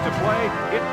to play.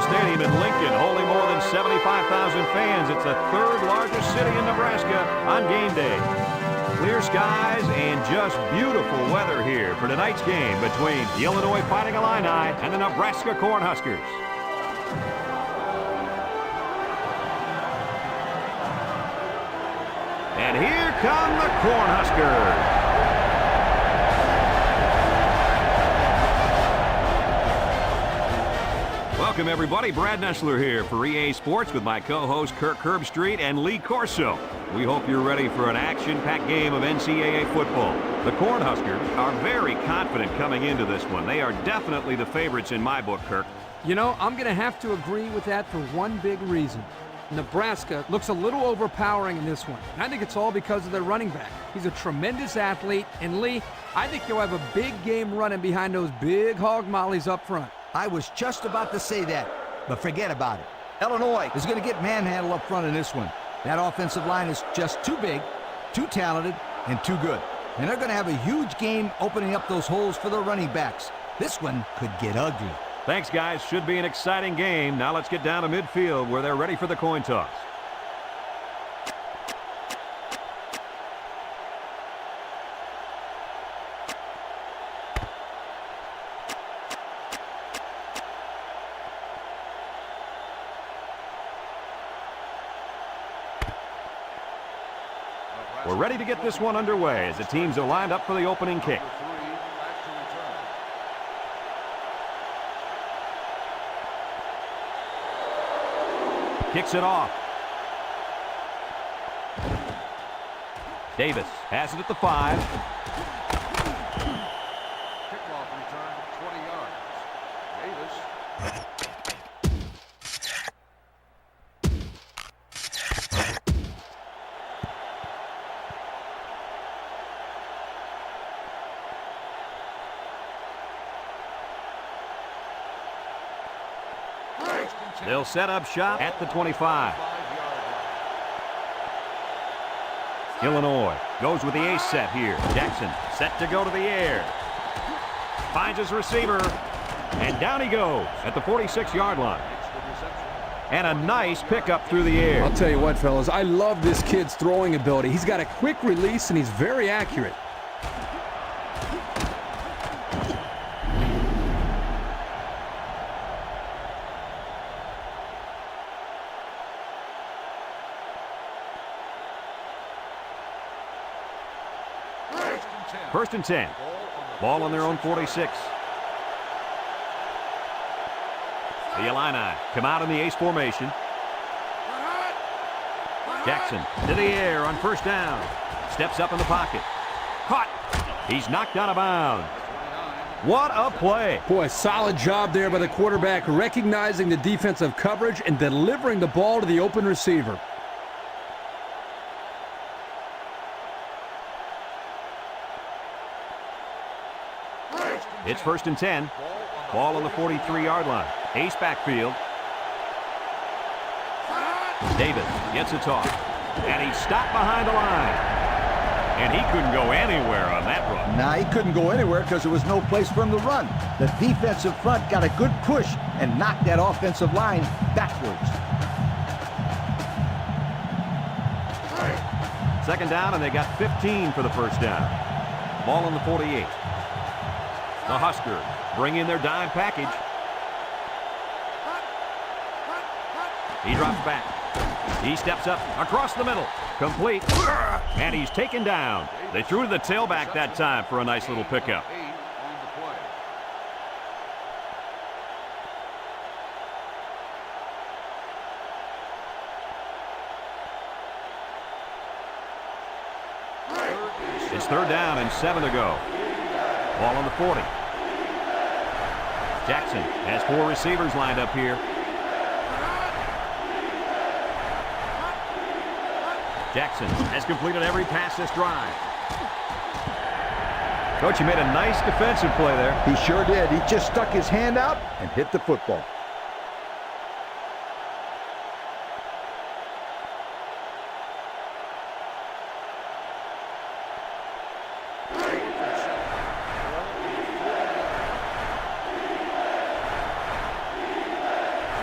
Stadium in Lincoln, holding more than 75,000 fans. It's the third largest city in Nebraska on game day. Clear skies and just beautiful weather here for tonight's game between the Illinois Fighting Illini and the Nebraska Cornhuskers. And here come the Cornhuskers. Welcome, everybody. Brad Nessler here for EA Sports with my co-host Kirk Herbstreit and Lee Corso. We hope you're ready for an action-packed game of NCAA football. The Cornhuskers are very confident coming into this one. They are definitely the favorites in my book, Kirk. You know, I'm going to have to agree with that for one big reason. Nebraska looks a little overpowering in this one, and I think it's all because of their running back. He's a tremendous athlete, and Lee, I think you'll have a big game running behind those big hog mollies up front. I was just about to say that, but forget about it. Illinois is going to get manhandled up front in this one. That offensive line is just too big, too talented, and too good. And they're going to have a huge game opening up those holes for their running backs. This one could get ugly. Thanks, guys. Should be an exciting game. Now let's get down to midfield where they're ready for the coin toss. We're ready to get this one underway as the teams are lined up for the opening kick. Kicks it off. Davis has it at the 5. Kickoff return, 20 yards. Davis. They'll set up shop at the 25. Illinois goes with the ace set here. Jackson set to go to the air. Finds his receiver. And down he goes at the 46-yard line. And a nice pickup through the air. I'll tell you what, fellas, I love this kid's throwing ability. He's got a quick release, and he's very accurate. First and 10. Ball on their own 46. The Illini come out in the ace formation. Jackson to the air on first down. Steps up in the pocket. Caught. He's knocked out of bounds. What a play. Boy, solid job there by the quarterback, recognizing the defensive coverage and delivering the ball to the open receiver. It's first and 10. Ball on the 43-yard line. Ace backfield. Davis gets a toss. And he's stopped behind the line. And he couldn't go anywhere on that run. Nah, he couldn't go anywhere because there was no place for him to run. The defensive front got a good push and knocked that offensive line backwards. Second down, and they got 15 for the first down. Ball on the 48. The Huskers bring in their dime package. He drops back. He steps up across the middle. Complete. And he's taken down. They threw to the tailback that time for a nice little pickup. It's third down and 7 to go. Ball on the 40. Jackson has 4 receivers lined up here. Jackson has completed every pass this drive. Coach, he made a nice defensive play there. He sure did. He just stuck his hand out and hit the football.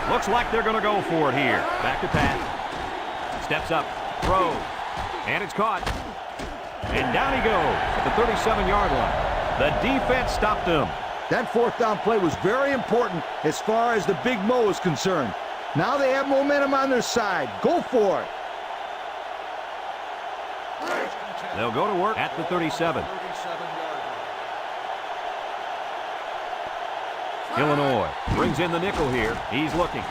Looks like they're going to go for it here. Back to pass. Steps up. Throws. And it's caught. And down he goes at the 37-yard line. The defense stopped him. That fourth down play was very important as far as the Big Mo is concerned. Now they have momentum on their side. Go for it. They'll go to work at the 37. Illinois brings in the nickel here. He's looking.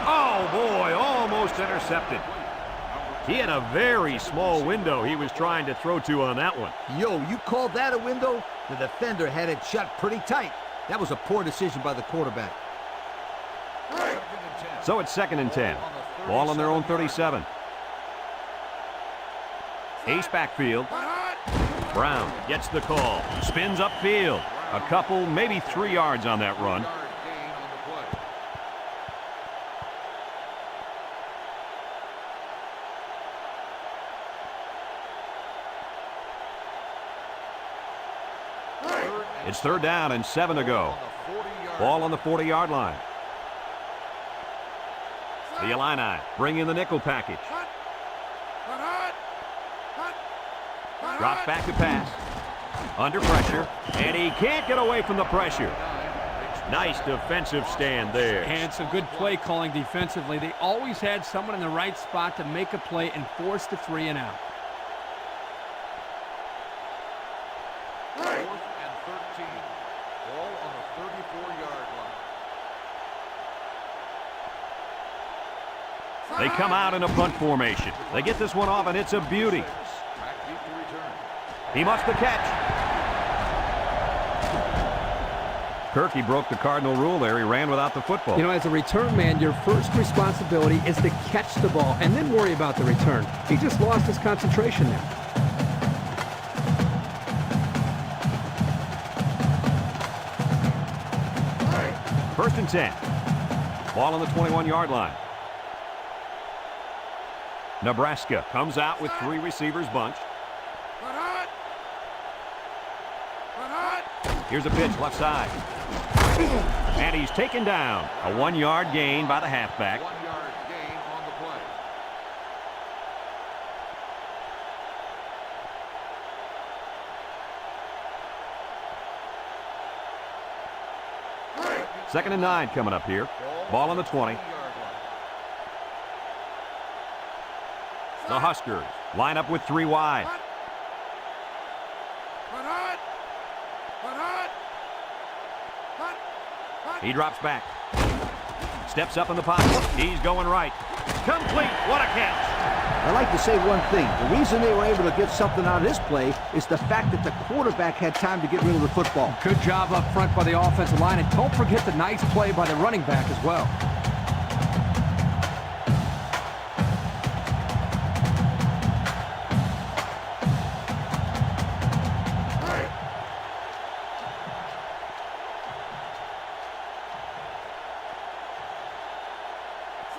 Oh, boy, almost intercepted. He had a very small window he was trying to throw to on that one. Yo, you called that a window? The defender had it shut pretty tight. That was a poor decision by the quarterback. So it's 2nd and 10. Ball on their own 37. Ace backfield. Brown gets the call. Spins upfield. A couple, maybe 3 yards on that run. It's third down and 7 to go. Ball on the 40-yard line. The Illini bring in the nickel package. Drops back to pass. Under pressure, and he can't get away from the pressure. Nice defensive stand there. And some good play calling defensively. They always had someone in the right spot to make a play and force the 3 and out. 4th and 13. Ball on the 34-yard line. They come out in a punt formation. They get this one off, and it's a beauty. Back deep to return. He must the catch. Kirk, he broke the cardinal rule there. He ran without the football. You know, as a return man, your first responsibility is to catch the ball and then worry about the return. He just lost his concentration there. First and 10. Ball on the 21-yard line. Nebraska comes out with 3 receivers bunched. Here's a pitch left side. And he's taken down. A 1-yard gain by the halfback. 1-yard gain on the play. 2nd and 9 coming up here. Ball on the 20. The Huskers line up with 3 wide. He drops back. Steps up in the pocket. He's going right. Complete. What a catch. I'd like to say one thing. The reason they were able to get something out of this play is the fact that the quarterback had time to get rid of the football. Good job up front by the offensive line, and don't forget the nice play by the running back as well.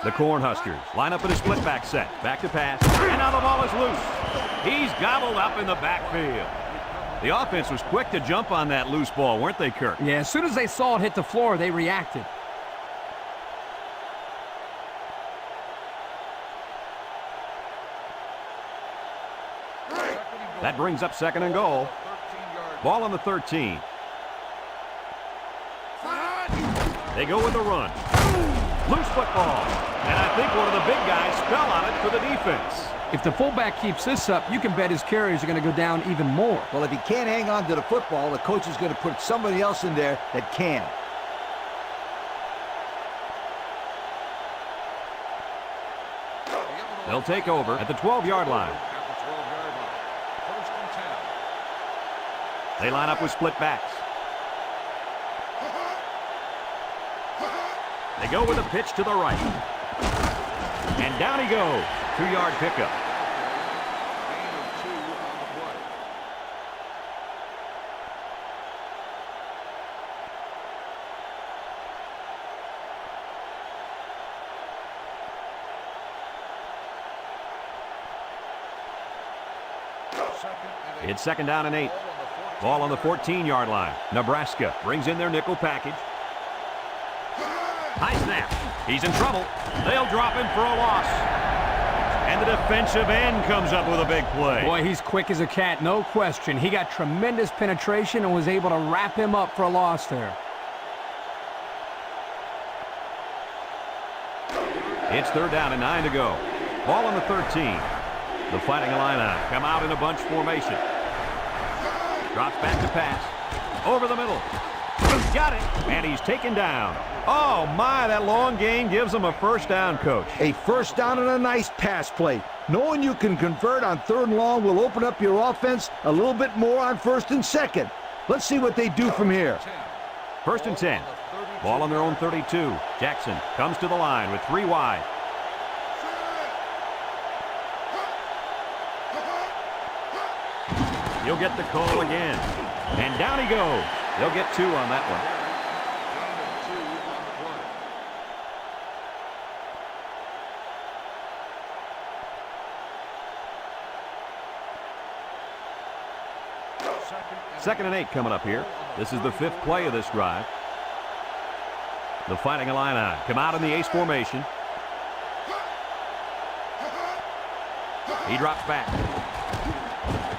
The Cornhuskers line up in a split back set. Back to pass. And now the ball is loose. He's gobbled up in the backfield. The offense was quick to jump on that loose ball, weren't they, Kirk? Yeah, as soon as they saw it hit the floor, they reacted. That brings up 2nd and goal. Ball on the 13. They go with the run. Loose football. And I think one of the big guys fell on it for the defense. If the fullback keeps this up, you can bet his carries are going to go down even more. Well, if he can't hang on to the football, the coach is going to put somebody else in there that can. They'll take over at the 12-yard line. They line up with split backs. They go with a pitch to the right. And down he goes. 2-yard pickup. It's 2nd down and 8. Ball on the 14-yard line. Nebraska brings in their nickel package. High snap. He's in trouble. They'll drop him for a loss. And the defensive end comes up with a big play. Boy, he's quick as a cat, no question. He got tremendous penetration and was able to wrap him up for a loss there. It's 3rd down and 9 to go. Ball on the 13. The Fighting Illini come out in a bunch formation. Drops back to pass. Over the middle. Got it. And he's taken down. Oh, my, that long gain gives him a 1st down, Coach. A 1st down and a nice pass play. Knowing you can convert on 3rd and long will open up your offense a little bit more on 1st and 2nd. Let's see what they do from here. 1st and 10. Ball on their own 32. Jackson comes to the line with 3 wide. He'll get the call again. And down he goes. They'll get 2 on that one. Second and 8 coming up here. This is the 5th play of this drive. The Fighting Illini come out in the ace formation. He drops back.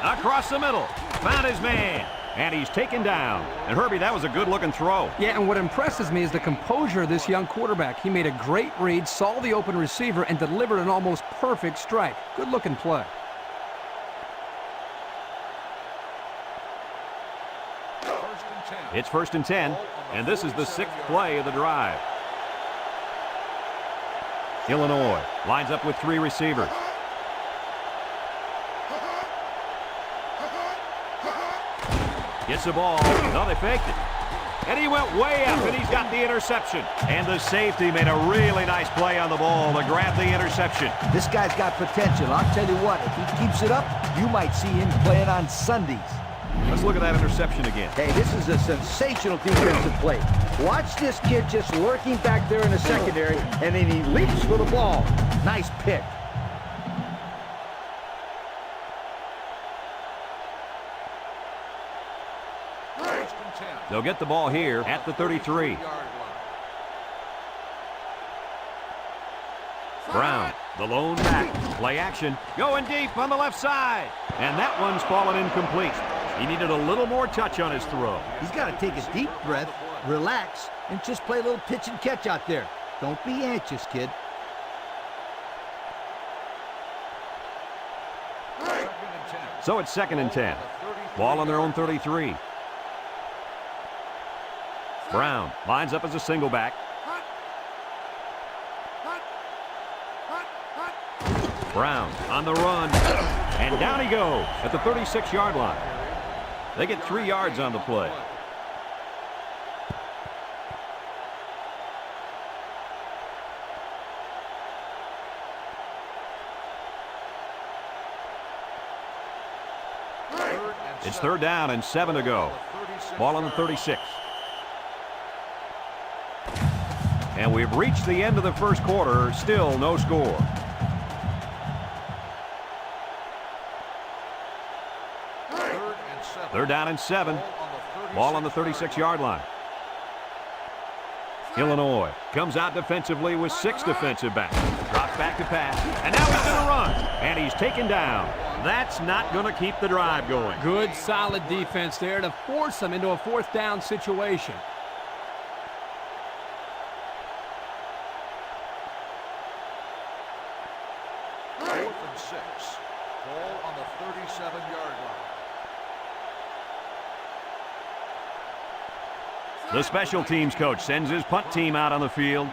Across the middle. Found his man. And he's taken down. And Herbie, that was a good-looking throw. Yeah, and what impresses me is the composure of this young quarterback. He made a great read, saw the open receiver, and delivered an almost perfect strike. Good-looking play. It's 1st and 10, and this is the 6th play of the drive. Illinois lines up with 3 receivers. Gets the ball. No, they faked it. And he went way up, and he's got the interception. And the safety made a really nice play on the ball to grab the interception. This guy's got potential. I'll tell you what, if he keeps it up, you might see him playing on Sundays. Let's look at that interception again. Hey, this is a sensational defensive play. Watch this kid just lurking back there in the secondary, and then he leaps for the ball. Nice pick. They'll get the ball here at the 33. Brown, the lone back. Play action. Going deep on the left side. And that one's fallen incomplete. He needed a little more touch on his throw. He's got to take a deep breath, relax, and just play a little pitch and catch out there. Don't be anxious, kid. So it's 2nd and 10. Ball on their own 33. Brown lines up as a single back. Brown on the run. And down he goes at the 36-yard line. They get 3 yards on the play. It's 3rd down and 7 to go. Ball on the 36. And we've reached the end of the 1st quarter. Still no score. Third down and 7. Ball on the 36-yard line. Illinois comes out defensively with 6 defensive backs. Drops back to pass. And now he's going to run. And he's taken down. That's not going to keep the drive going. Good, solid defense there to force them into a 4th down situation. 6. Ball on the 37-yard line. The special teams coach sends his punt team out on the field.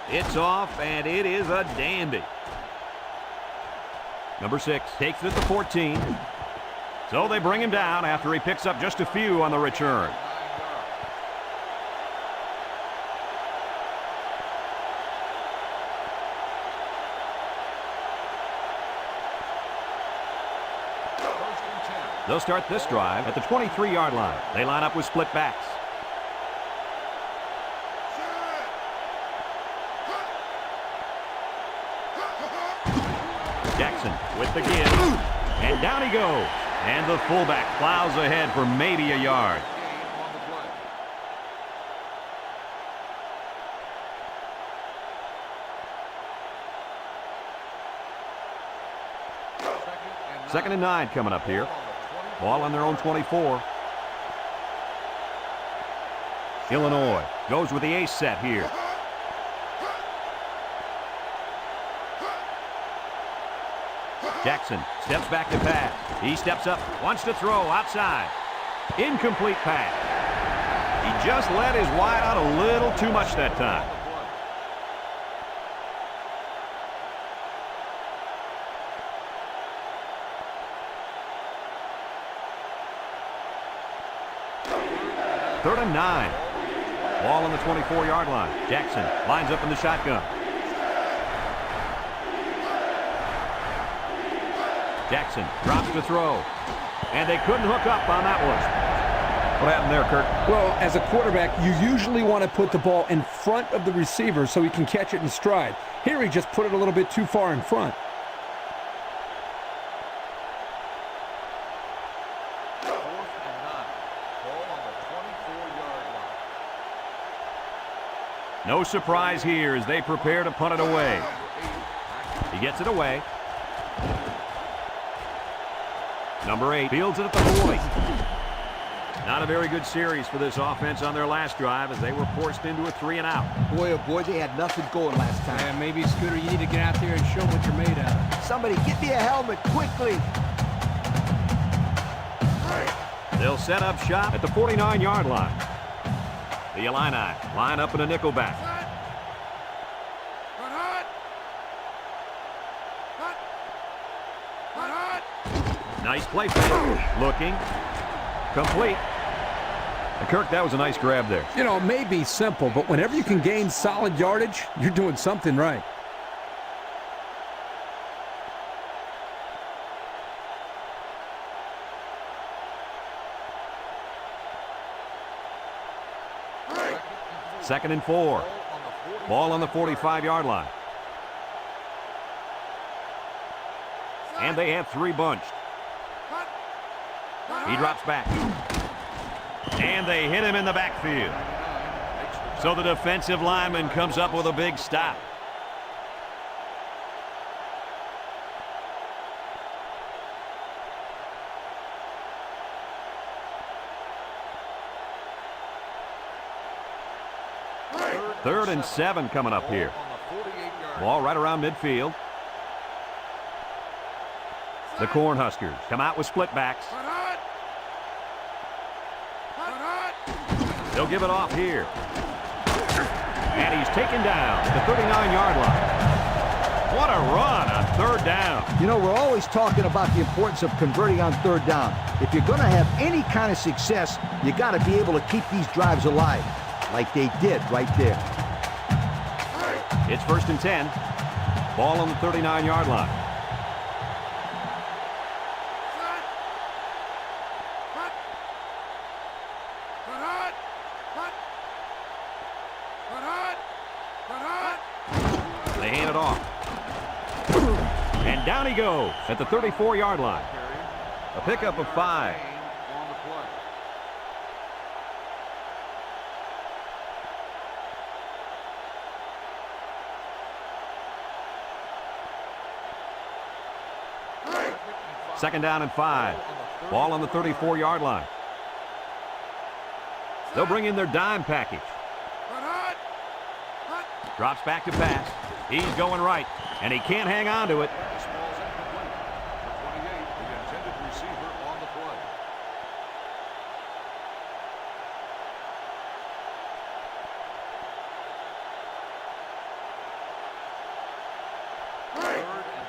It's off, and it is a dandy. Number 6 takes it at the 14. So they bring him down after he picks up just a few on the return. They'll start this drive at the 23-yard line. They line up with split backs. Jackson with the give. And down he goes. And the fullback plows ahead for maybe a yard. Second and 9 coming up here. Ball on their own 24. Illinois goes with the ace set here. Jackson steps back to pass. He steps up, wants to throw outside. Incomplete pass. He just let his wide out a little too much that time. Third and 9. Ball on the 24-yard line. Jackson lines up in the shotgun. Jackson drops to throw. And they couldn't hook up on that one. What happened there, Kurt? Well, as a quarterback, you usually want to put the ball in front of the receiver so he can catch it in stride. Here he just put it a little bit too far in front. No surprise here as they prepare to punt it away. He gets it away. Number 8 fields it at the 40. Not a very good series for this offense on their last drive as they were forced into a 3-and-out. Boy, oh boy, they had nothing going last time. Yeah, maybe, Scooter, you need to get out there and show them what you're made of. Somebody get me a helmet quickly. They'll set up shop at the 49-yard line. The Illini line up in a nickelback. Nice play fake. Looking. Complete. And Kirk, that was a nice grab there. You know, it may be simple, but whenever you can gain solid yardage, you're doing something right. Second and 4. Ball on the 45-yard line. And they have 3 bunched. He drops back. And they hit him in the backfield. So the defensive lineman comes up with a big stop. Third and 7 coming up here. Ball right around midfield. The Cornhuskers come out with split backs. They'll give it off here. And he's taken down at the 39-yard line. What a run on third down. You know, we're always talking about the importance of converting on third down. If you're going to have any kind of success, you got to be able to keep these drives alive, like they did right there. It's first and 10. Ball on the 39-yard line. They hand it off. And down he goes at the 34-yard line. A pickup of 5. Second down and 5. Ball on the 34-yard line. They'll bring in their dime package. Drops back to pass. He's going right. and he can't hang on to it. This ball's incomplete. For 28, the intended receiver on the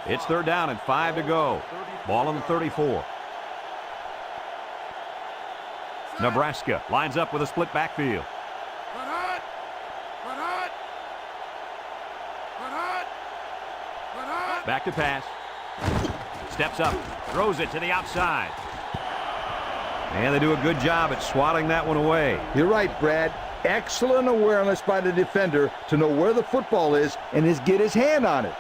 play. It's third down and 5 to go. Ball on the 34. Nebraska lines up with a split backfield. Back to pass. Steps up. Throws it to the outside. And they do a good job at swatting that one away. You're right, Brad. Excellent awareness by the defender to know where the football is and get his hand on it.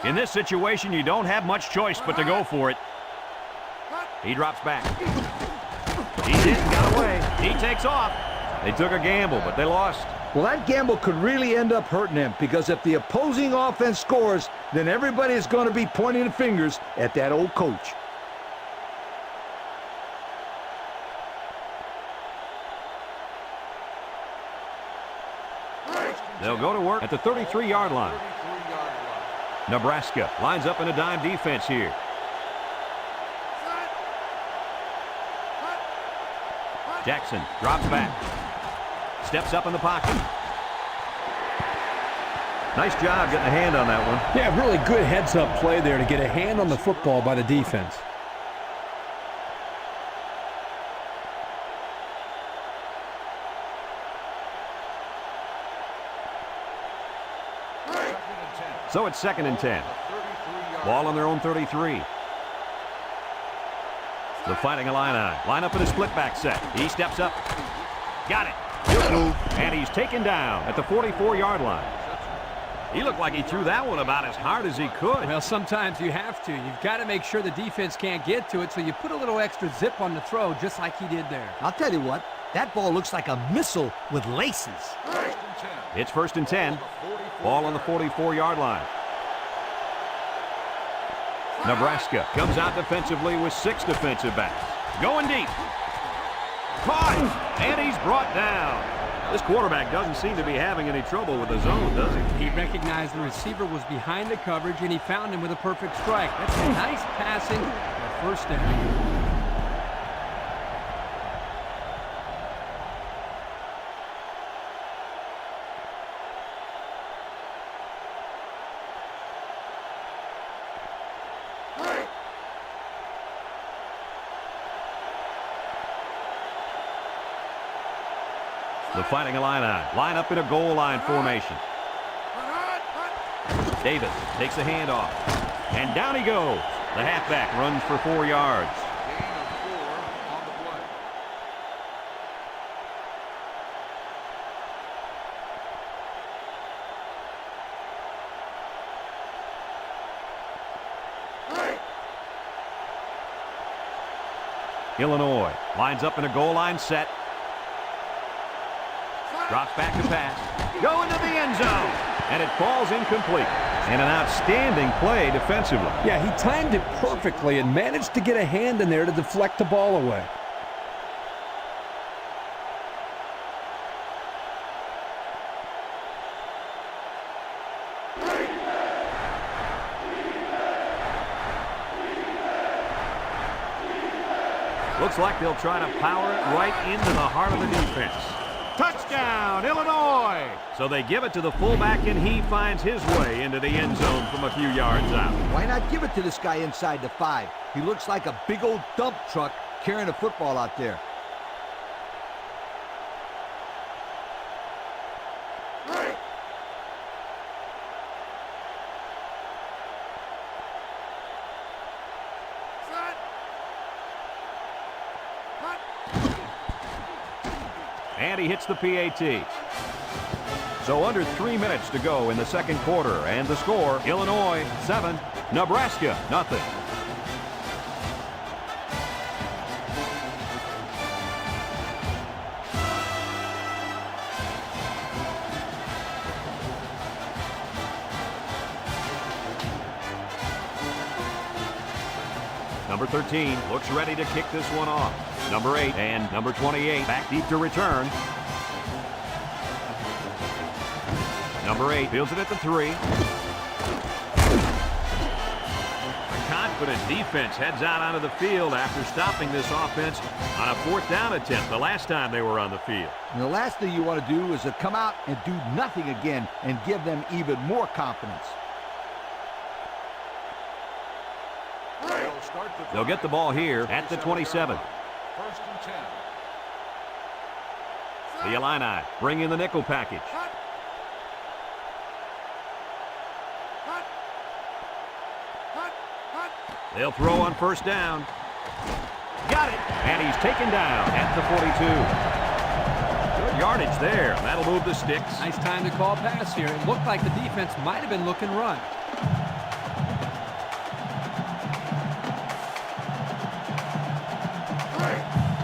In this situation, you don't have much choice but to go for it. He drops back. He didn't get away. He takes off. They took a gamble, but they lost. Well, that gamble could really end up hurting him because if the opposing offense scores, then everybody is going to be pointing the fingers at that old coach. They'll go to work at the 33-yard line. Nebraska lines up in a dime defense here. Jackson drops back. Steps up in the pocket. Nice job getting a hand on that one. Yeah, really good heads-up play there to get a hand on the football by the defense. So it's 2nd and 10. Ball on their own 33. The Fighting Illini line up in a split back set. He steps up. Got it. Good move. And he's taken down at the 44-yard line. He looked like he threw that one about as hard as he could. Well, sometimes you have to. You've got to make sure the defense can't get to it, so you put a little extra zip on the throw, just like he did there. I'll tell you what, that ball looks like a missile with laces. It's 1st and 10. Ball on the 44-yard line. Nebraska comes out defensively with 6 defensive backs. Going deep. Caught! And he's brought down. This quarterback doesn't seem to be having any trouble with the zone, does he? He recognized the receiver was behind the coverage, and he found him with a perfect strike. That's a nice passing for first down. The Fighting Illini line up in a goal line formation. Davis takes the handoff. And down he goes. The halfback runs for 4 yards. Gain of 4 on the play. Illinois lines up in a goal line set. Drops back to pass. Going to the end zone. And it falls incomplete. And an outstanding play defensively. Yeah, he timed it perfectly and managed to get a hand in there to deflect the ball away. Looks like they'll try to power it right into the heart of the defense. Touchdown, Illinois! So they give it to the fullback, and he finds his way into the end zone from a few yards out. Why not give it to this guy inside the 5? He looks like a big old dump truck carrying a football out there. And he hits the PAT. So under 3 minutes to go in the second quarter, and the score, Illinois 7, Nebraska nothing. Number 13 looks ready to kick this one off. Number 8 and number 28 back deep to return. Number 8 fields it at the 3. A confident defense heads out onto the field after stopping this offense on a 4th down attempt the last time they were on the field. And the last thing you want to do is to come out and do nothing again and give them even more confidence. They'll get the ball here at the 27. 1st and 10. The Illini bring in the nickel package. They'll throw on 1st down. Got it! And he's taken down at the 42. Good yardage there. That'll move the sticks. Nice time to call pass here. It looked like the defense might have been looking run.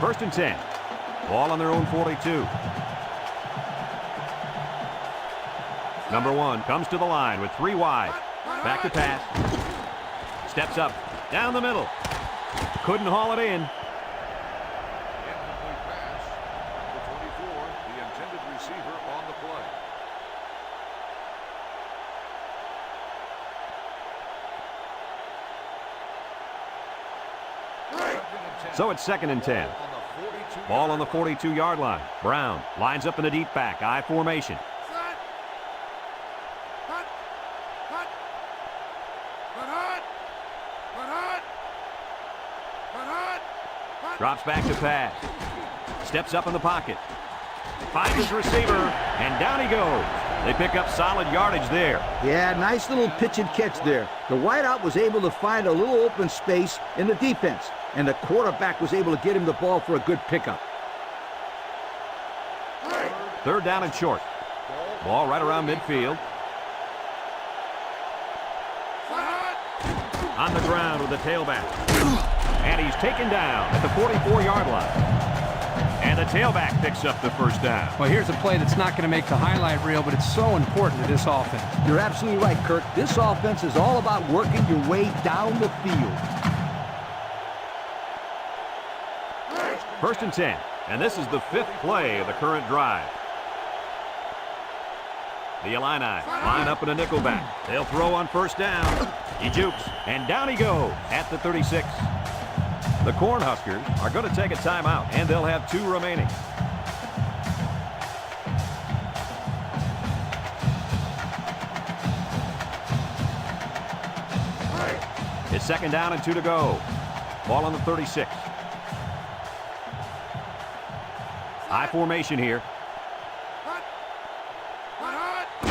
First and 10. Ball on their own 42. Number 1 comes to the line with 3 wide. Back to pass. Steps up. Down the middle. Couldn't haul it in. Incomplete pass. Number 24, the intended receiver on the play. So it's 2nd and 10. Ball on the 42-yard line. Brown lines up in a deep back. I formation. Drops back to pass. Steps up in the pocket. Finds his receiver, and down he goes. They pick up solid yardage there. Yeah, nice little pitch and catch there. The wideout was able to find a little open space in the defense, and the quarterback was able to get him the ball for a good pickup. 3rd down and short. Ball right around midfield. On the ground with the tailback. And he's taken down at the 44-yard line. And the tailback picks up the 1st down. Well, here's a play that's not going to make the highlight reel, but it's so important to this offense. You're absolutely right, Kirk. This offense is all about working your way down the field. 1st and 10. And this is the 5th play of the current drive. The Illini line up in a nickel back. They'll throw on 1st down. He jukes, and down he goes at the 36. The Cornhuskers are going to take a timeout, and they'll have 2 remaining. It's 2nd down and 2 to go. Ball on the 36. High formation here.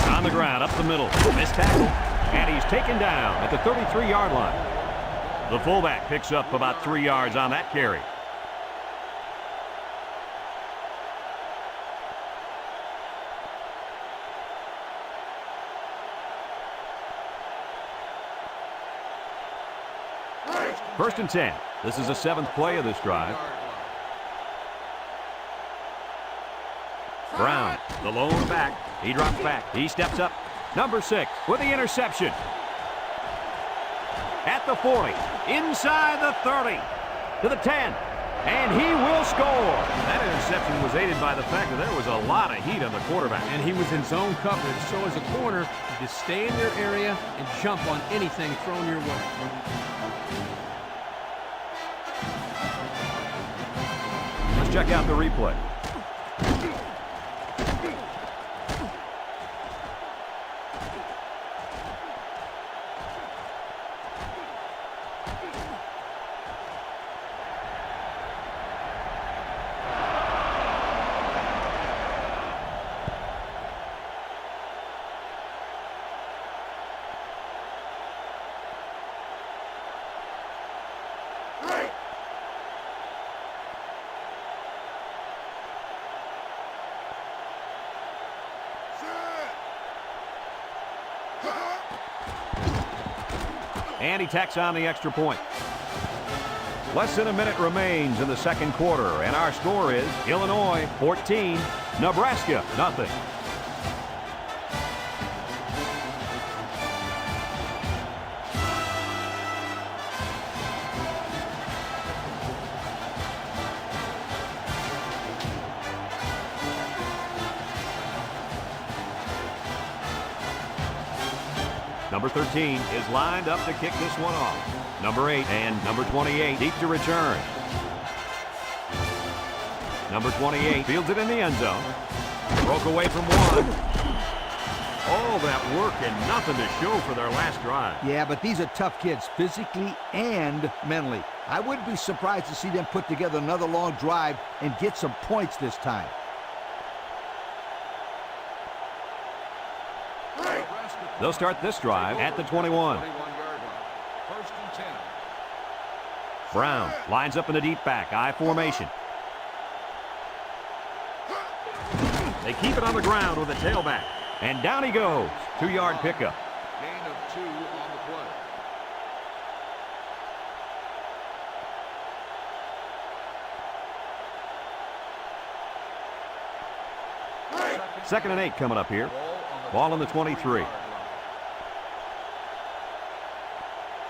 On the ground, up the middle. Missed tackle. And he's taken down at the 33-yard line. The fullback picks up about 3 yards on that carry. First and 10. This is the 7th play of this drive. Brown, the lone back. He drops back. He steps up. Number 6 with the interception. At the 40. Inside the 30. To the 10. And he will score. That interception was aided by the fact that there was a lot of heat on the quarterback. And he was in zone coverage, so as a corner, you just stay in your area and jump on anything thrown your way. Let's check out the replay. And he tacks on the extra point. Less than a minute remains in the second quarter, and our score is Illinois 14, Nebraska nothing. Number 13 is lined up to kick this one off. Number 8 and number 28 deep to return. Number 28 fields it in the end zone. Broke away from one. All that work and nothing to show for their last drive. Yeah, but these are tough kids, physically and mentally. I wouldn't be surprised to see them put together another long drive and get some points this time. They'll start this drive at the 21. First and 10. Brown lines up in the deep back, I formation. They keep it on the ground with a tailback. And down he goes. 2-yard pickup. Gain of 2 on the play. Second and 8 coming up here. Ball on the 23.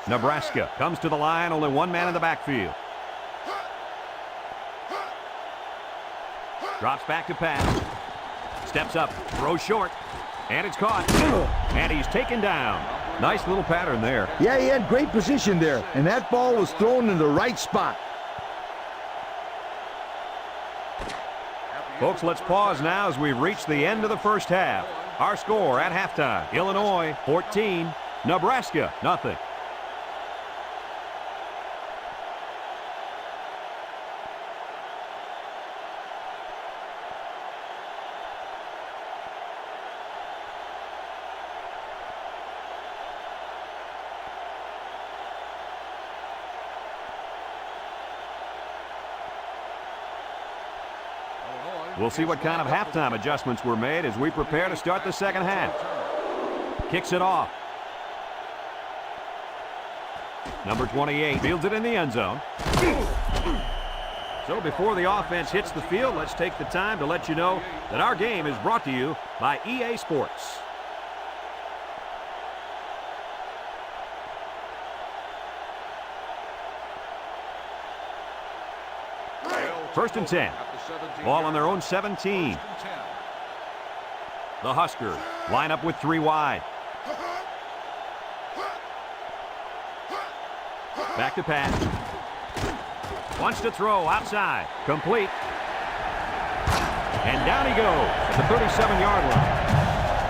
Nebraska comes to the line, only one man in the backfield. Drops back to pass. Steps up, throws short, and it's caught. And he's taken down. Nice little pattern there. Yeah, he had great position there, and that ball was thrown in the right spot. Folks, let's pause now as we've reached the end of the first half. Our score at halftime, Illinois 14, Nebraska nothing. We'll see what kind of halftime adjustments were made as we prepare to start the second half. Kicks it off. Number 28 fields it in the end zone. So before the offense hits the field, let's take the time to let you know that our game is brought to you by EA Sports. First and 10. Ball on their own 17. The Huskers line up with 3 wide. Back to pass. Wants to throw outside. Complete. And down he goes at the 37-yard line.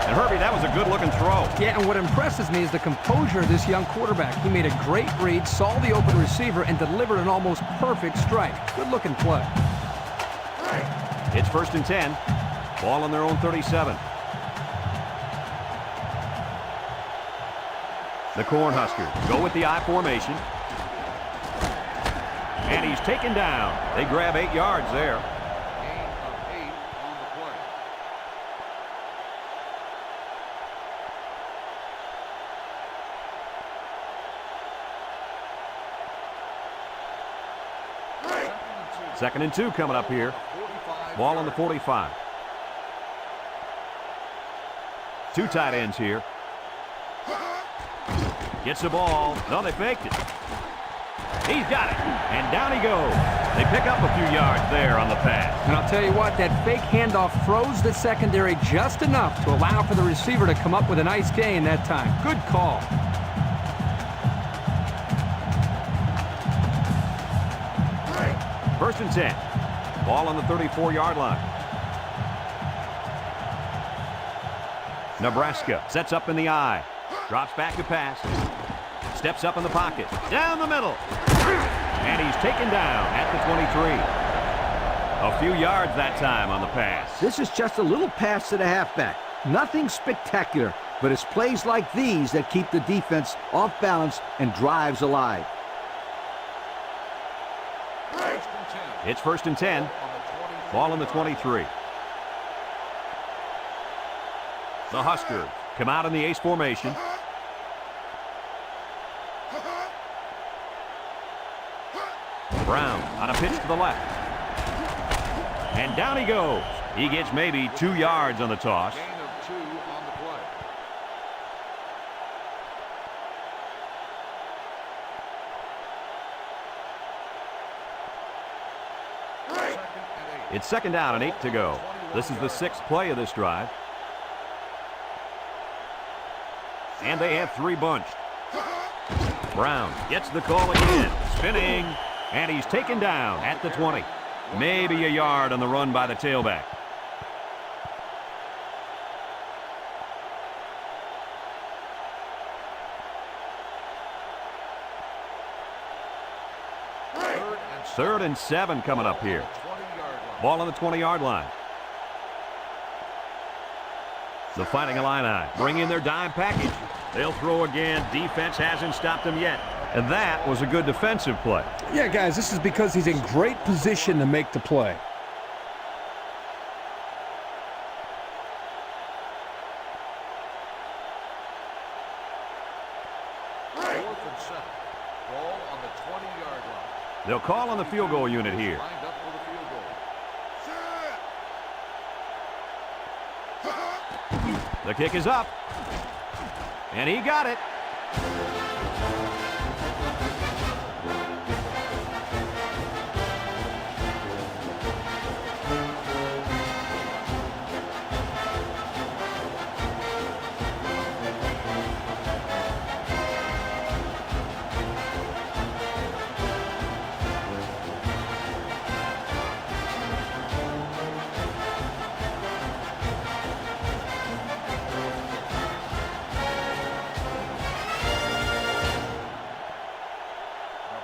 And Herbie, that was a good-looking throw. Yeah, and what impresses me is the composure of this young quarterback. He made a great read, saw the open receiver, and delivered an almost perfect strike. Good-looking play. It's first and 10. Ball on their own 37. The Cornhuskers go with the I formation. And he's taken down. They grab 8 yards there. Gain of 8 on the play. Second and 2 coming up here. Ball on the 45. 2 tight ends here. Gets the ball. No, they faked it. He's got it. And down he goes. They pick up a few yards there on the pass. And I'll tell you what, that fake handoff froze the secondary just enough to allow for the receiver to come up with a nice gain that time. Good call. First and 10. Ball on the 34-yard line. Nebraska sets up in the I. Drops back to pass. Steps up in the pocket. Down the middle. And he's taken down at the 23. A few yards that time on the pass. This is just a little pass to the halfback. Nothing spectacular, but it's plays like these that keep the defense off balance and drives alive. It's first and 10. Ball on the 23. The Huskers come out in the ace formation. Brown on a pitch to the left. And down he goes. He gets maybe 2 yards on the toss. Gain of 2 on the play. It's second down and 8 to go. This is the 6th play of this drive. And they have 3 bunched. Brown gets the call again. Spinning. And he's taken down at the 20. Maybe a yard on the run by the tailback. Third and 7 coming up here. Ball on the 20-yard line. The Fighting Illini bring in their dime package. They'll throw again. Defense hasn't stopped them yet. And that was a good defensive play. Yeah, guys, this is because he's in great position to make the play. They'll call on the field goal unit here. The kick is up. And he got it.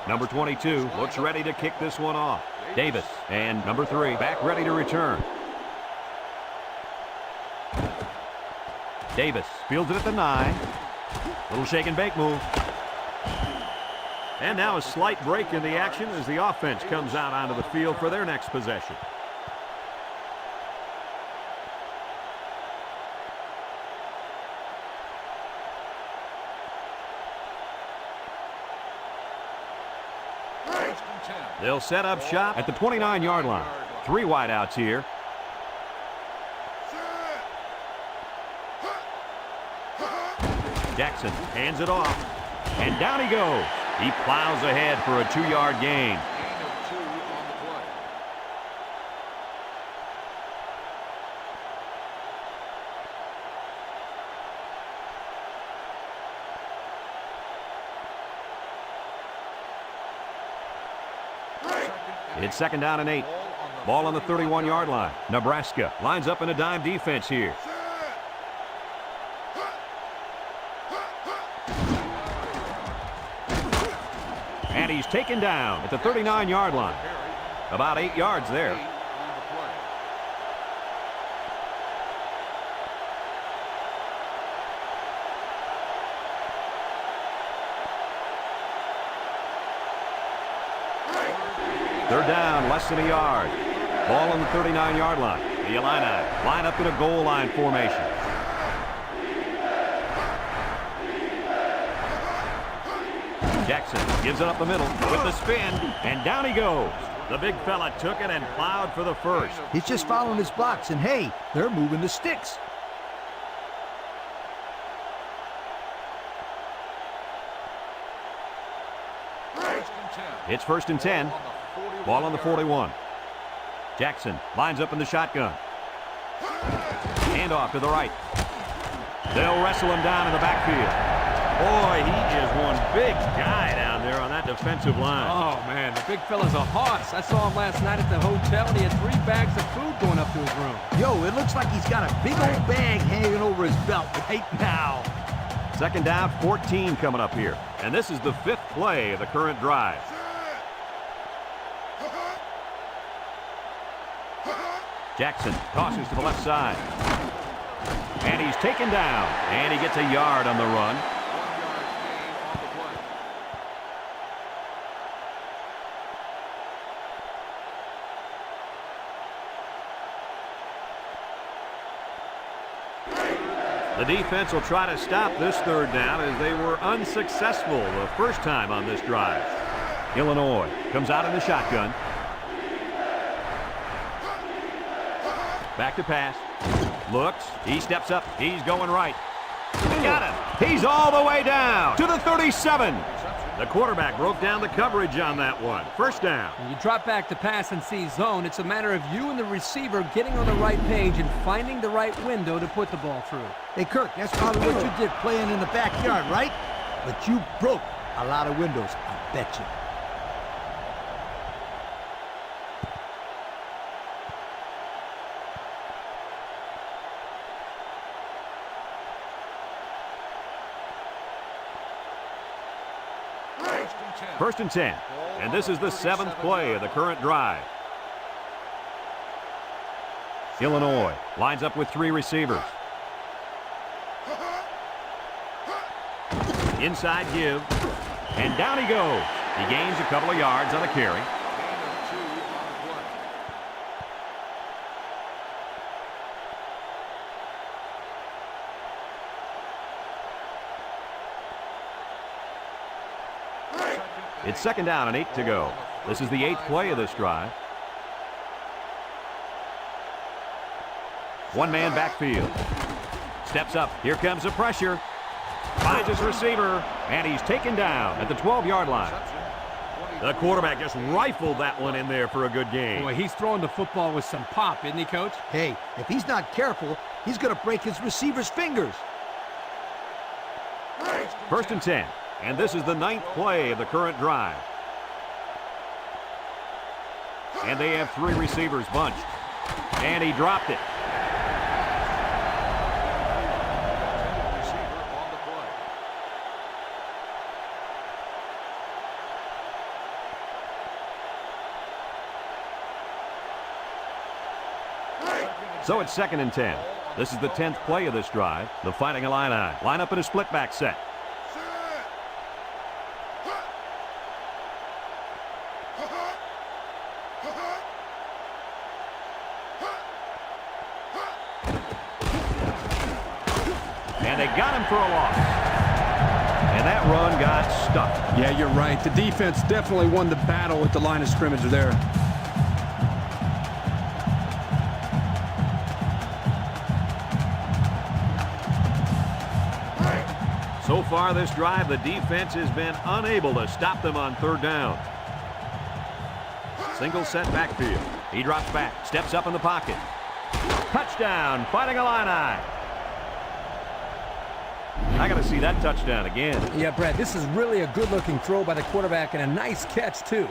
Number 22 looks ready to kick this one off. Davis and number 3 back ready to return. Davis fields it at the 9. Little shake and bake move. And now a slight break in the action as the offense comes out onto the field for their next possession. They'll set up shop at the 29-yard line. 3 wideouts here. Jackson hands it off. And down he goes. He plows ahead for a 2-yard gain. It's 2nd down and 8. Ball on the 31-yard line. Nebraska lines up in a dime defense here. And he's taken down at the 39-yard line. About 8 yards there. They're down less than a yard. Ball on the 39-yard line. The Illini line up in a goal line formation. Jackson gives it up the middle with the spin, and down he goes. The big fella took it and plowed for the first. He's just following his blocks, and hey, they're moving the sticks. It's 1st and 10. Ball on the 41. Jackson lines up in the shotgun. Hand off to the right. They'll wrestle him down in the backfield. Boy, he is one big guy down there on that defensive line. Oh, man, the big fella's a hoss. I saw him last night at the hotel, and he had 3 bags of food going up to his room. Yo, it looks like he's got a big old bag hanging over his belt right now. 2nd down, 14 coming up here. And this is the 5th play of the current drive. Jackson tosses to the left side. And he's taken down. And he gets a yard on the run. The defense will try to stop this 3rd down as they were unsuccessful the first time on this drive. Illinois comes out in the shotgun. Back to pass. Looks. He steps up. He's going right. Got him. He's all the way down to the 37. The quarterback broke down the coverage on that one. First down. When you drop back to pass and see zone, it's a matter of you and the receiver getting on the right page and finding the right window to put the ball through. Hey, Kirk, that's probably what you did playing in the backyard, right? But you broke a lot of windows, I bet you. First and 10. And this is the 7th play of the current drive. Illinois lines up with 3 receivers. Inside give. And down he goes. He gains a couple of yards on the carry. It's 2nd down and 8 to go. This is the 8th play of this drive. One-man backfield. Steps up. Here comes the pressure. Finds his receiver, and he's taken down at the 12-yard line. The quarterback just rifled that one in there for a good game. Boy, he's throwing the football with some pop, isn't he, Coach? Hey, if he's not careful, he's going to break his receiver's fingers. First and 10. And this is the 9th play of the current drive. And they have 3 receivers bunched. And he dropped it. So it's 2nd and 10. This is the 10th play of this drive. The Fighting Illini line up in a split back set. And they got him for a loss. And that run got stuck. Yeah, you're right. The defense definitely won the battle at the line of scrimmage there. So far this drive, the defense has been unable to stop them on 3rd down. Single set backfield. He drops back, steps up in the pocket. Touchdown, Fighting Illini. I got to see that touchdown again. Yeah, Brad, this is really a good-looking throw by the quarterback and a nice catch, too.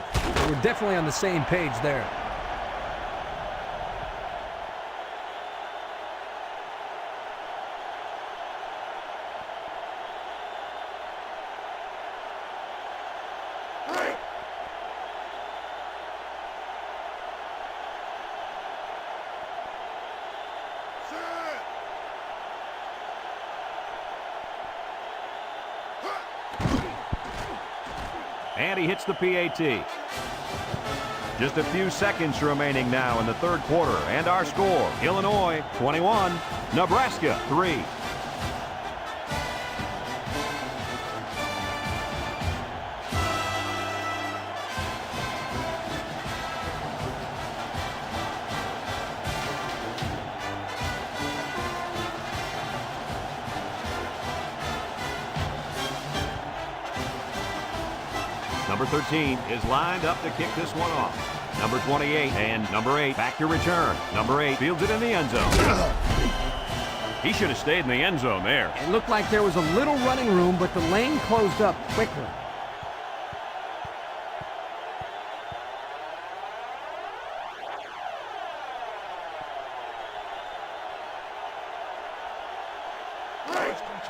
We're definitely on the same page there. And he hits the PAT. Just a few seconds remaining now in the 3rd quarter. And our score, Illinois 21, Nebraska 3. Number 13 is lined up to kick this one off. Number 28 and number 8 back to return. Number 8 fields it in the end zone. He should have stayed in the end zone there. It looked like there was a little running room, but the lane closed up quickly.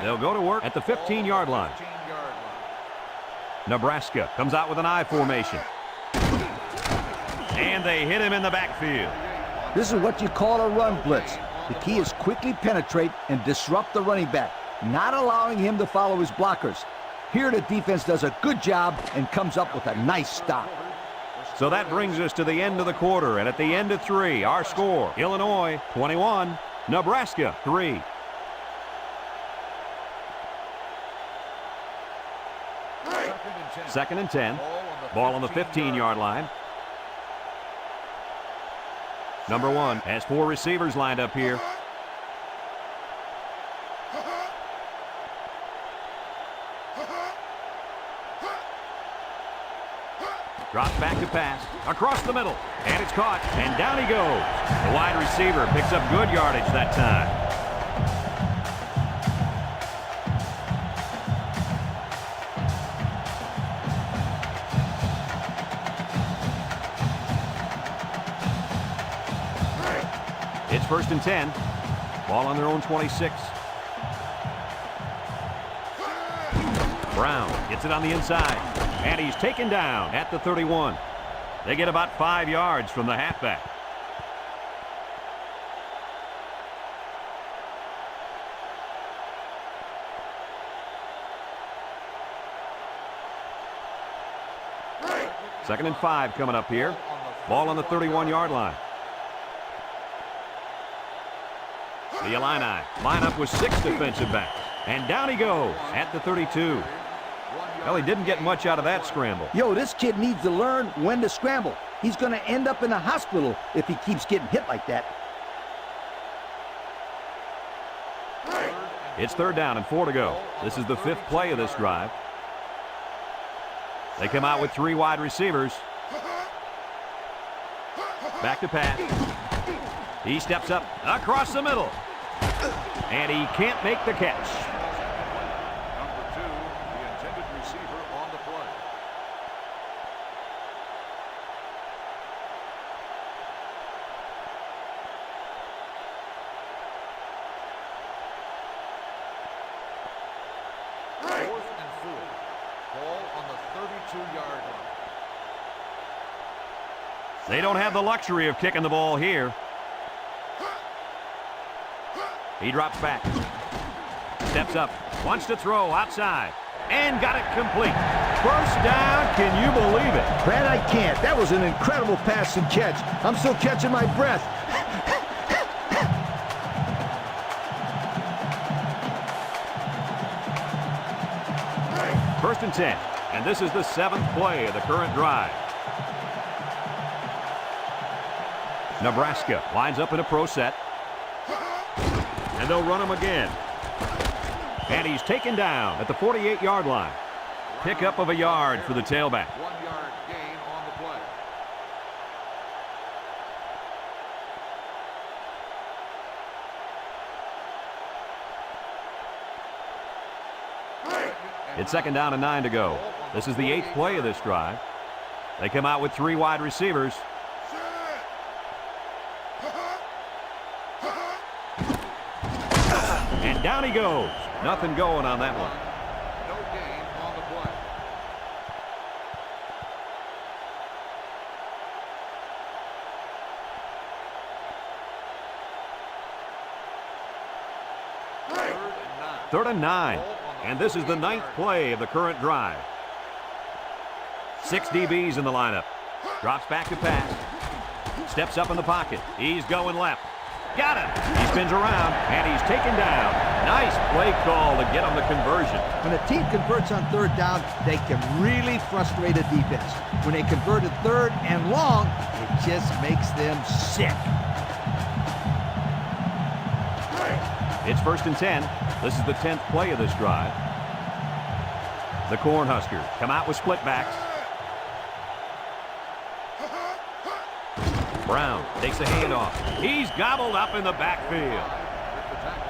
They'll go to work at the 15-yard line. Nebraska comes out with an I formation. And they hit him in the backfield. This is what you call a run blitz. The key is quickly penetrate and disrupt the running back, not allowing him to follow his blockers. Here the defense does a good job and comes up with a nice stop. So that brings us to the end of the quarter, and at the end of 3, our score, Illinois 21, Nebraska 3. Second and 10. Ball on the 15-yard line. Number 1 has 4 receivers lined up here. Drops back to pass. Across the middle. And it's caught. And down he goes. The wide receiver picks up good yardage that time. It's 1st and 10. Ball on their own 26. Brown gets it on the inside. And he's taken down at the 31. They get about 5 yards from the halfback. Second and 5 coming up here. Ball on the 31-yard line. The Illini line up with 6 defensive backs. And down he goes at the 32. Well, he didn't get much out of that scramble. Yo, this kid needs to learn when to scramble. He's going to end up in the hospital if he keeps getting hit like that. It's 3rd down and 4 to go. This is the 5th play of this drive. They come out with 3 wide receivers. Back to pass. He steps up across the middle. And he can't make the catch. Number 2, the intended receiver on the play. Fourth and 4. Ball on the 32-yard line. They don't have the luxury of kicking the ball here. He drops back. Steps up. Wants to throw outside. And got it complete. 1st down. Can you believe it? Brad, I can't. That was an incredible pass and catch. I'm still catching my breath. 1st and 10. And this is the 7th play of the current drive. Nebraska lines up in a pro set. And they'll run him again. And he's taken down at the 48-yard line. Pickup of a yard for the tailback. 1-yard gain on the play. It's 2nd down and 9 to go. This is the 8th play of this drive. They come out with 3 wide receivers. And down he goes. Nothing going on that one. No gain on the play. Third and 9. And this is the 9th play of the current drive. 6 DBs in the lineup. Drops back to pass. Steps up in the pocket. He's going left. Got him. He spins around, and he's taken down. Nice play call to get him the conversion. When a team converts on 3rd down, they can really frustrate a defense. When they converted 3rd and long, it just makes them sick. It's 1st and 10. This is the 10th play of this drive. The Cornhuskers come out with split backs. Brown takes a handoff. He's gobbled up in the backfield.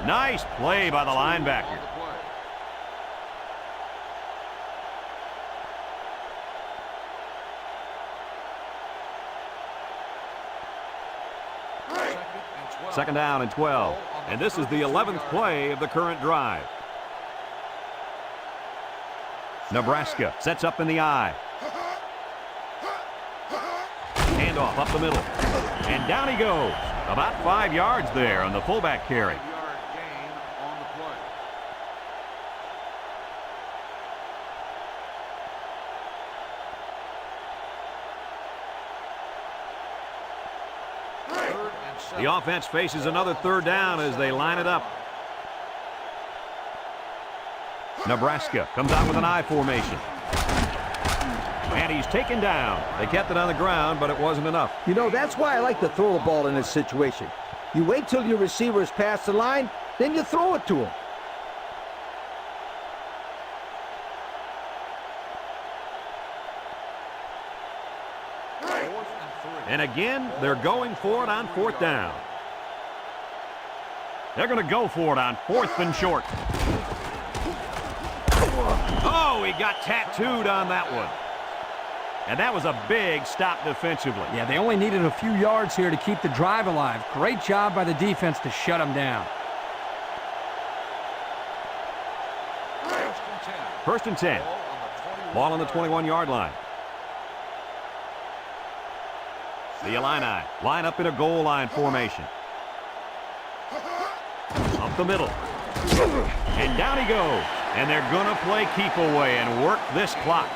Nice play by the linebacker. Second down and 12. And this is the 11th play of the current drive. Nebraska sets up in the I. Handoff up the middle. And down he goes. About 5 yards there on the fullback carry. 5-yard gain on the play. Third and 7. The offense faces another 3rd down as they line it up. Nebraska comes out with an I formation. And he's taken down. They kept it on the ground, but it wasn't enough. You know, that's why I like to throw the ball in this situation. You wait till your receivers pass the line, then you throw it to him. And again, they're going for it on 4th down. They're going to go for it on 4th and short. Oh, he got tattooed on that one. And that was a big stop defensively. Yeah, they only needed a few yards here to keep the drive alive. Great job by the defense to shut them down. 1st and 10. Ball on the 21-yard line. The Illini line up in a goal line formation. Up the middle. And down he goes. And they're going to play keep away and work this clock.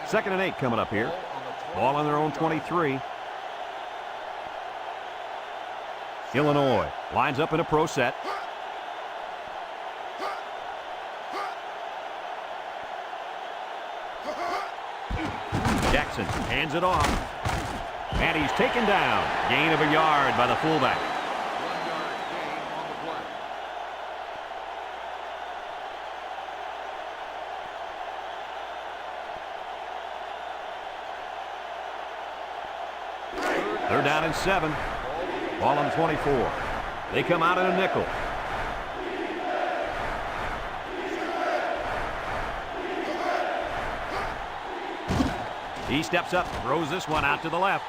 Second and 8 coming up here. Ball on their own 23. Illinois lines up in a pro set. Jackson hands it off. And he's taken down. Gain of a yard by the fullback. They're down in 7. Ball on 24. They come out in a nickel. He steps up, throws this one out to the left.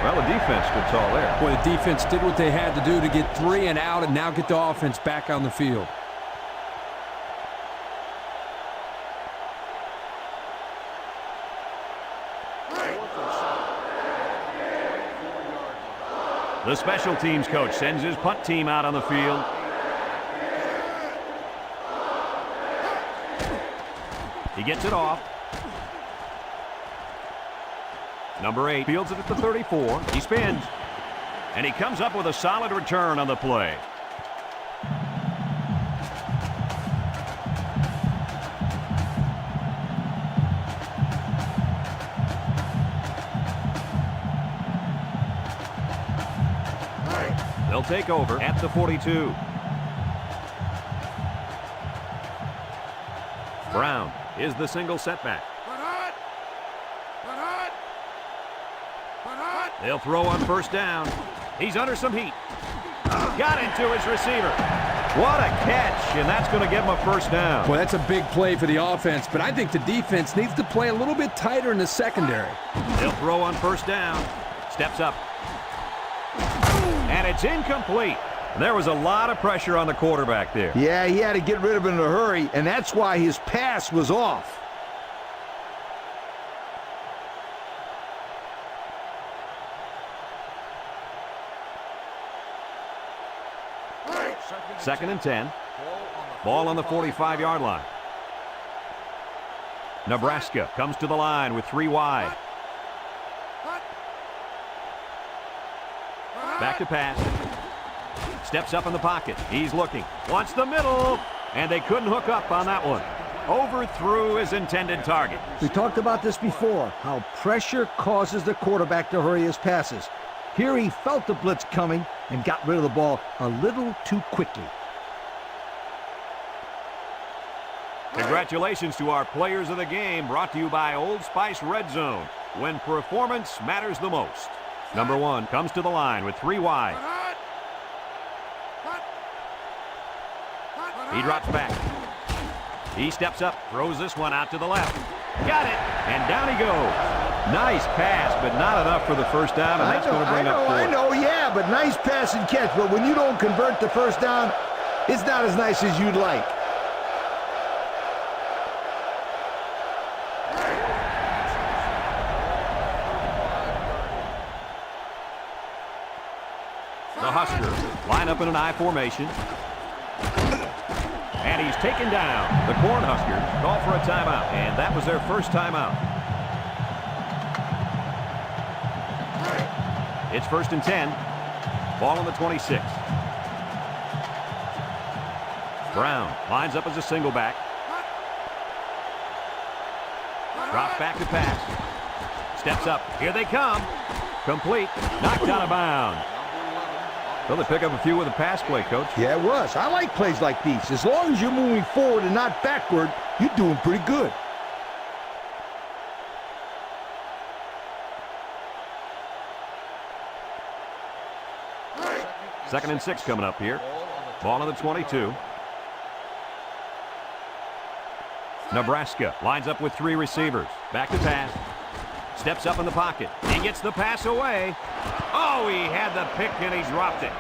Well, the defense stood tall there. Boy, the defense did what they had to do to get 3 and out and now get the offense back on the field. The special teams coach sends his punt team out on the field. He gets it off. Number 8 fields it at the 34. He spins. And he comes up with a solid return on the play. They'll take over at the 42. Brown is the single setback. They'll throw on 1st down. He's under some heat. Got into his receiver. What a catch, and that's going to give him a 1st down. Well, that's a big play for the offense, but I think the defense needs to play a little bit tighter in the secondary. They'll throw on 1st down. Steps up. And it's incomplete. There was a lot of pressure on the quarterback there. Yeah, he had to get rid of it in a hurry, and that's why his pass was off. Second and 10. Ball on the 45-yard line. Nebraska comes to the line with 3 wide. Back to pass. Steps up in the pocket. He's looking. Wants the middle. And they couldn't hook up on that one. Overthrew his intended target. We talked about this before, how pressure causes the quarterback to hurry his passes. Here he felt the blitz coming and got rid of the ball a little too quickly. Congratulations to our players of the game, brought to you by Old Spice Red Zone, when performance matters the most. Number 1 comes to the line with 3 wide. He drops back. He steps up, throws this one out to the left. Got it, and down he goes. Nice pass, but not enough for the 1st down, and that's going to bring up 4th. I know, yeah, but nice pass and catch. But when you don't convert the 1st down, it's not as nice as you'd like. The Huskers line up in an I formation. And he's taken down. The Cornhuskers call for a timeout, and that was their 1st timeout. It's 1st and 10. Ball on the 26. Brown lines up as a single back. Drops back to pass. Steps up. Here they come. Complete. Knocked out of bounds. Well, they pick up a few with a pass play, Coach. Yeah, it was. I like plays like these. As long as you're moving forward and not backward, you're doing pretty good. Second and 6 coming up here. Ball on the 22. Nebraska lines up with 3 receivers. Back to pass. Steps up in the pocket. He gets the pass away. Oh, he had the pick and he dropped it.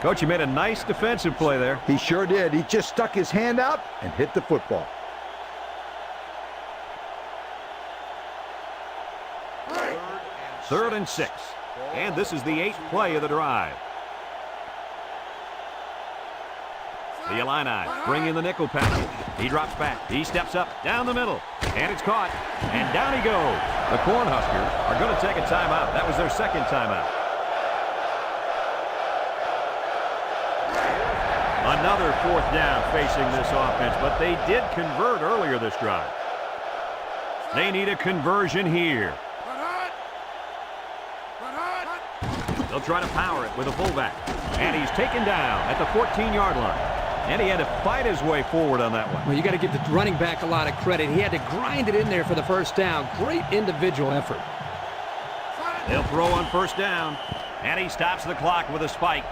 Coach, he made a nice defensive play there. He sure did. He just stuck his hand out and hit the football. Third and 6. And this is the 8th play of the drive. The Illini bring in the nickel package. He drops back. He steps up down the middle. And it's caught. And down he goes. The Cornhuskers are going to take a timeout. That was their second timeout. Another 4th down facing this offense, but they did convert earlier this drive. They need a conversion here. They'll try to power it with a fullback. And he's taken down at the 14-yard line. And he had to fight his way forward on that one. Well, you got to give the running back a lot of credit. He had to grind it in there for the first down. Great individual effort. They'll throw on 1st down. And he stops the clock with a spike.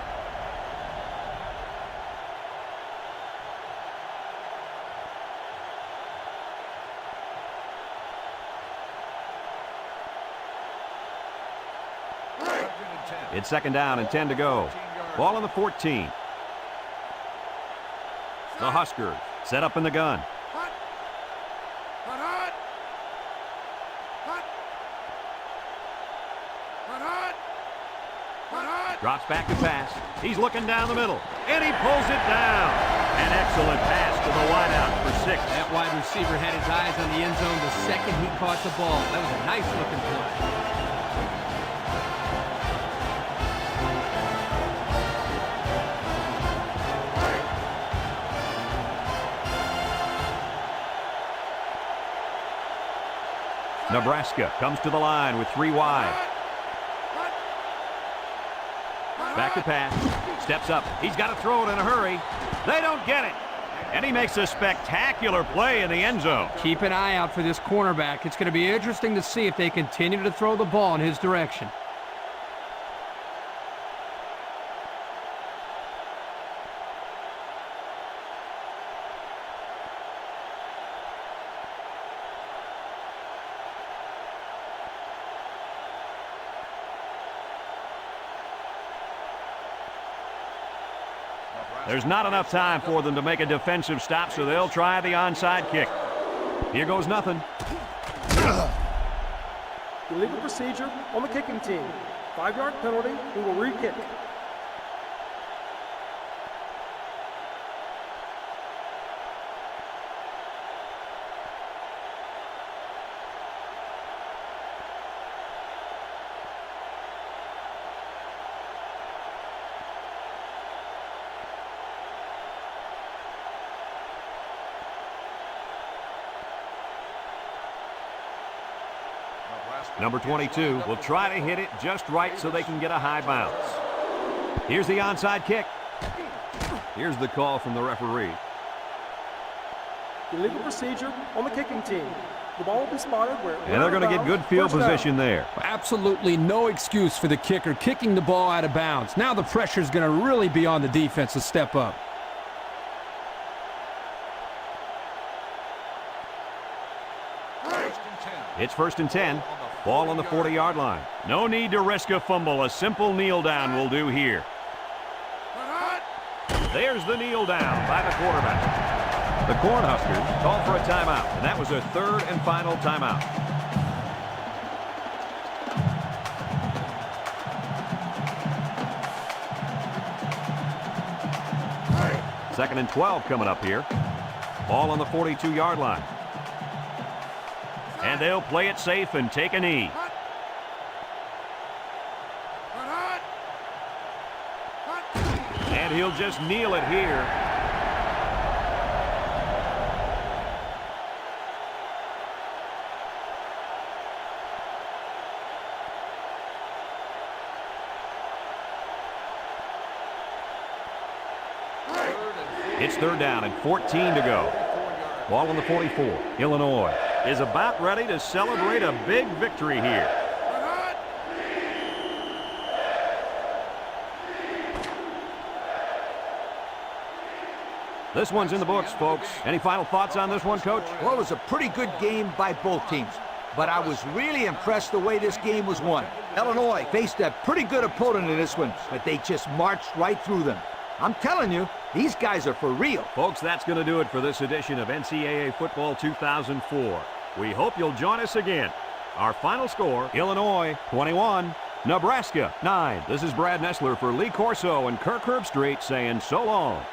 It's 2nd down and 10 to go. Ball on the 14. The Huskers set up in the gun. Drops back to pass. He's looking down the middle. And he pulls it down. An excellent pass to the wideout for 6. That wide receiver had his eyes on the end zone the second he caught the ball. That was a nice-looking play. Nebraska comes to the line with 3 wide. Back to pass. Steps up. He's got to throw it in a hurry. They don't get it. And he makes a spectacular play in the end zone. Keep an eye out for this cornerback. It's going to be interesting to see if they continue to throw the ball in his direction. There's not enough time for them to make a defensive stop, so they'll try the onside kick. Here goes nothing. Illegal procedure on the kicking team. 5-yard penalty. We will re-kick. Number 22 will try to hit it just right so they can get a high bounce. Here's the onside kick. Here's the call from the referee. Illegal procedure on the kicking team. The ball will be spotted where... And they're going to get good field position there. Absolutely no excuse for the kicker kicking the ball out of bounds. Now the pressure's going to really be on the defense to step up. It's 1st and 10. Ball on the 40-yard line. No need to risk a fumble. A simple kneel down will do here. There's the kneel down by the quarterback. The Cornhuskers called for a timeout, and that was their 3rd and final timeout. Second and 12 coming up here. Ball on the 42-yard line. And they'll play it safe and take a knee. And he'll just kneel it here. It's third down and 14 to go. Ball on the 44. Illinois is about ready to celebrate a big victory here. This one's in the books, folks. Any final thoughts on this one, Coach? Well, it was a pretty good game by both teams, but I was really impressed the way this game was won. Illinois faced a pretty good opponent in this one, but they just marched right through them. I'm telling you, these guys are for real. Folks, that's going to do it for this edition of NCAA Football 2004. We hope you'll join us again. Our final score, Illinois 21, Nebraska 9. This is Brad Nessler for Lee Corso and Kirk Herbstreit saying so long.